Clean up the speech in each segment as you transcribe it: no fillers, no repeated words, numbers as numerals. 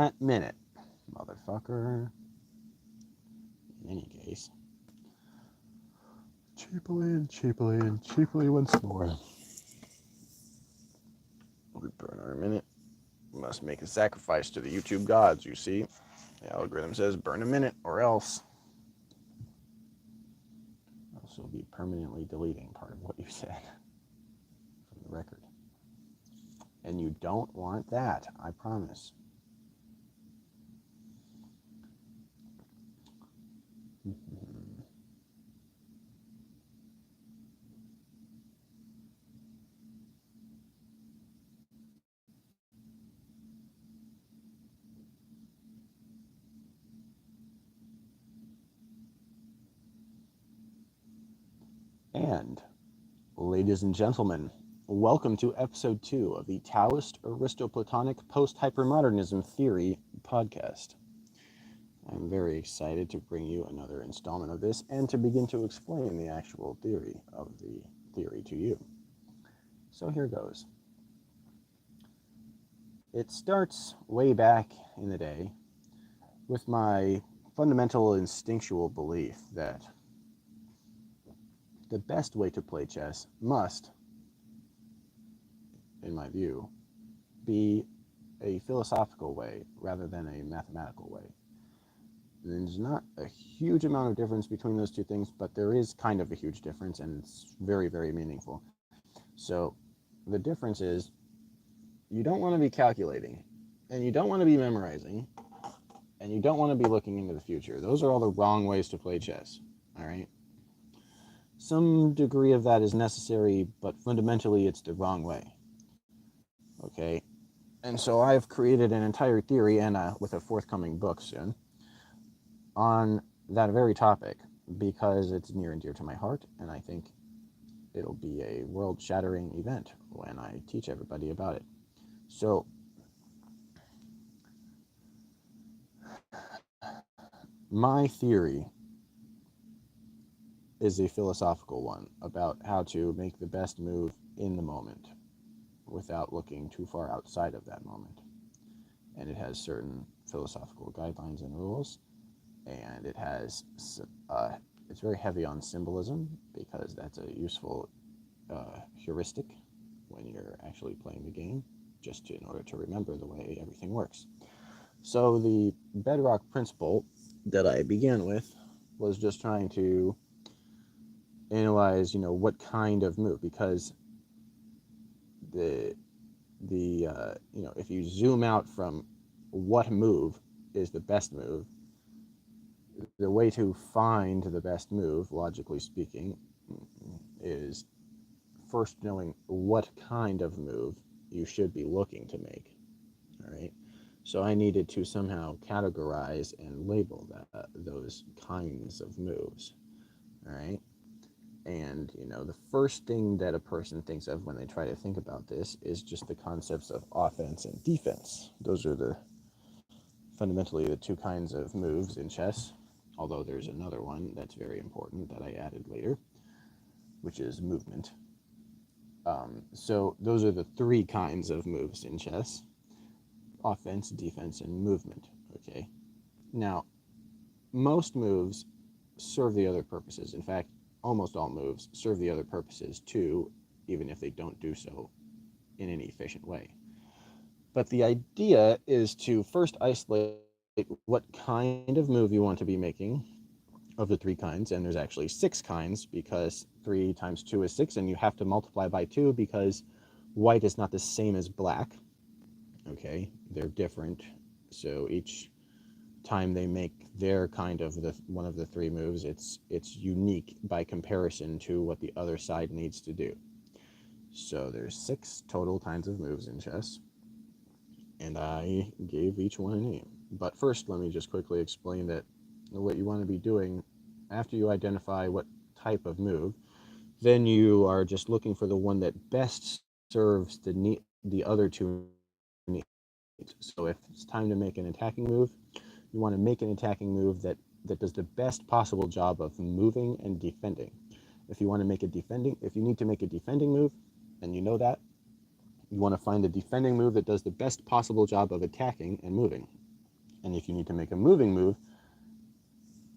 that minute, motherfucker. In any case, cheaply once more. We burn our minute. We must make a sacrifice to the YouTube gods, you see. The algorithm says burn a minute or else. Also be permanently deleting part of what you said from the record. And you don't want that, I promise. And, ladies and gentlemen, welcome to episode 2 of the Taoist, Aristo-Platonic, Post-Hypermodernism Theory podcast. I'm very excited to bring you another installment of this and to begin to explain the actual theory of the theory to you. So here goes. It starts way back in the day with my fundamental instinctual belief that the best way to play chess must, in my view, be a philosophical way rather than a mathematical way. There's not a huge amount of difference between those two things, but there is kind of a huge difference, and it's very, very meaningful. So the difference is you don't want to be calculating, and you don't want to be memorizing, and you don't want to be looking into the future. Those are all the wrong ways to play chess, all right? Some degree of that is necessary, but fundamentally it's the wrong way, okay? And so I've created an entire theory, and with a forthcoming book soon, on that very topic, because it's near and dear to my heart, and I think it'll be a world-shattering event when I teach everybody about it. So, my theory is a philosophical one about how to make the best move in the moment without looking too far outside of that moment. And it has certain philosophical guidelines and rules, and it has it's very heavy on symbolism because that's a useful heuristic when you're actually playing the game, just in order to remember the way everything works. So the bedrock principle that I began with was just trying to analyze, what kind of move, because if you zoom out from what move is the best move, the way to find the best move, logically speaking, is first knowing what kind of move you should be looking to make. All right. So I needed to somehow categorize and label those kinds of moves. All right. And, the first thing that a person thinks of when they try to think about this is just the concepts of offense and defense. Those are fundamentally the two kinds of moves in chess, although there's another one that's very important that I added later, which is movement. So those are the three kinds of moves in chess: offense, defense, and movement. Okay. Now, most moves serve the other purposes. In fact, almost all moves serve the other purposes too, even if they don't do so in any efficient way. But the idea is to first isolate what kind of move you want to be making of the three kinds, and there's actually 6 kinds, because 3 times 2 is 6, and you have to multiply by 2 because white is not the same as black. Okay, they're different, so each time they make their kind of one of the 3 moves, it's unique by comparison to what the other side needs to do. So there's 6 total kinds of moves in chess, and I gave each one a name. But first, let me just quickly explain that what you want to be doing after you identify what type of move, then you are just looking for the one that best serves the other 2 needs. So if it's time to make an attacking move, you want to make an attacking move that does the best possible job of moving and defending. If you need to make a defending move, and you know that, you want to find the defending move that does the best possible job of attacking and moving. And if you need to make a moving move,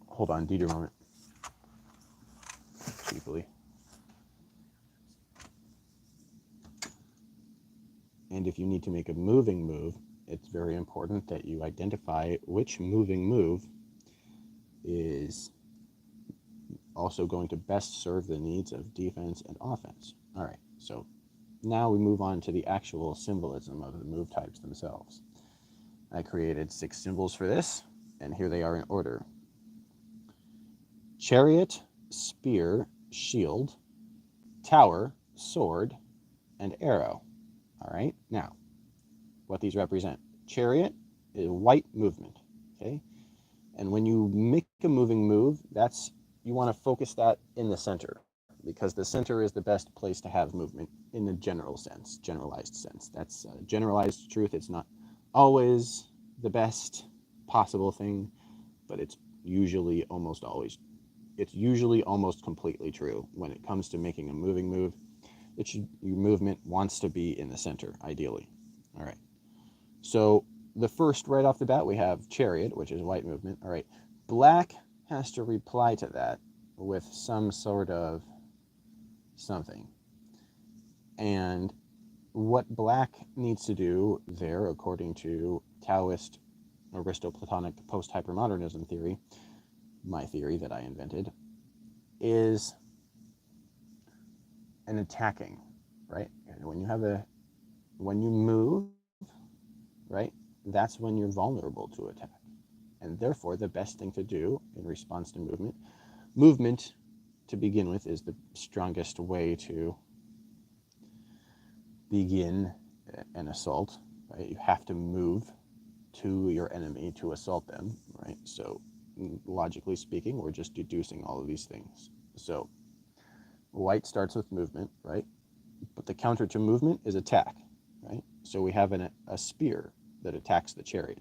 hold on, Deidre, a moment. Cheaply. And if you need to make a moving move, it's very important that you identify which moving move is also going to best serve the needs of defense and offense. All right, so now we move on to the actual symbolism of the move types themselves. I created 6 symbols for this, and here they are in order. Chariot, spear, shield, tower, sword, and arrow. All right, now, what these represent. Chariot is white movement, okay? And when you make a moving move, you want to focus that in the center, because the center is the best place to have movement in the general sense, generalized sense. That's generalized truth. It's not always the best possible thing, but it's usually almost completely true when it comes to making a moving move. Your movement wants to be in the center, ideally. All right. So the first, right off the bat, we have chariot, which is white movement. All right. Black has to reply to that with some sort of something. And what black needs to do there, according to Taoist, Aristo-Platonic, Post-Hypermodernism theory, my theory that I invented, is an attacking, right? And when you move, right, that's when you're vulnerable to attack. And therefore, the best thing to do in response to movement to begin with is the strongest way to begin an assault, right? You have to move to your enemy to assault them, right? So logically speaking, we're just deducing all of these things. So white starts with movement, right? But the counter to movement is attack, right? So we have a spear that attacks the chariot.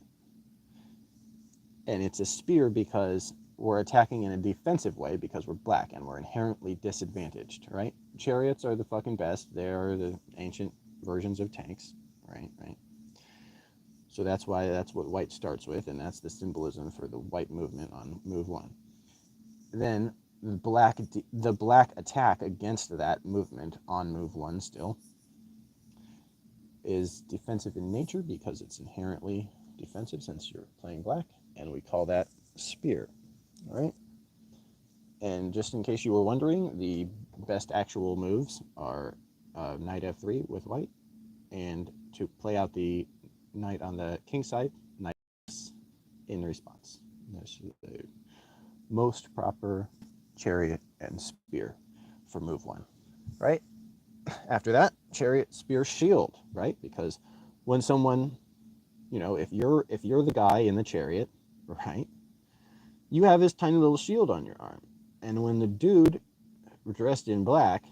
And it's a spear because we're attacking in a defensive way because we're black and we're inherently disadvantaged, right? Chariots are the fucking best. They're the ancient versions of tanks, right? So that's what white starts with, and that's the symbolism for the white movement on move 1. Then the black attack against that movement on move 1 still is defensive in nature because it's inherently defensive since you're playing black, and we call that spear. All right. And just in case you were wondering, the best actual moves are knight f3 with white, and to play out the knight on the king side, knight in response. That's the most proper chariot and spear for move 1, right? After that, chariot, spear, shield, right? Because when someone, if you're the guy in the chariot, right, you have this tiny little shield on your arm. And when the dude dressed in black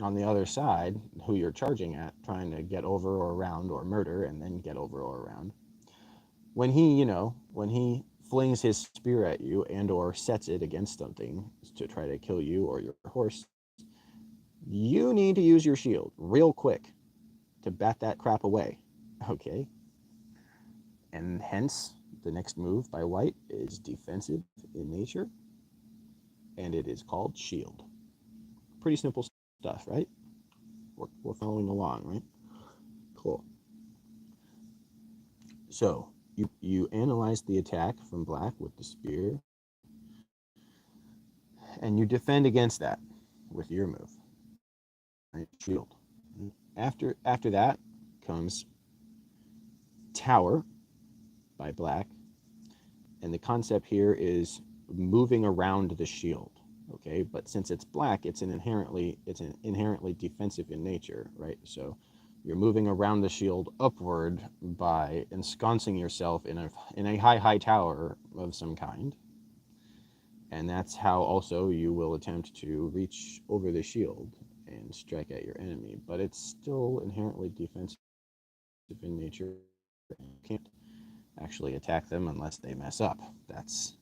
on the other side, who you're charging at, trying to get over or around or murder and then get over or around, when he flings his spear at you and or sets it against something to try to kill you or your horse, you need to use your shield real quick to bat that crap away, okay? And hence, the next move by white is defensive in nature, and it is called shield. Pretty simple stuff, right? We're following along, right? Cool. So you analyze the attack from black with the spear, and you defend against that with your move, right? Shield. After that comes tower by black, and the concept here is moving around the shield, okay? But since it's black, it's inherently defensive in nature, right? So you're moving around the shield upward by ensconcing yourself in a high tower of some kind, and that's how also you will attempt to reach over the shield and strike at your enemy. But it's still inherently defensive in nature. You can't actually attack them unless they mess up. That's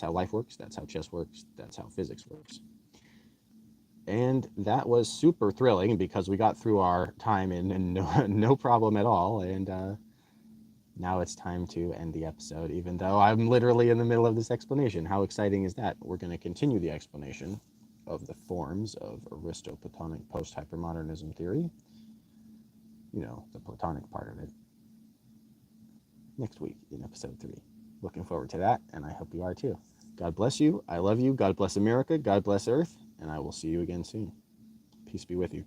how life works. That's how chess works. That's how physics works. And that was super thrilling because we got through our time in no problem at all. And Now it's time to end the episode, even though I'm literally in the middle of this explanation. How exciting is that? We're going to continue the explanation of the forms of Aristo-Platonic post-hypermodernism theory, the Platonic part of it, next week in episode 3. Looking forward to that, and I hope you are too. God bless you. I love you. God bless America. God bless Earth, and I will see you again soon. Peace be with you.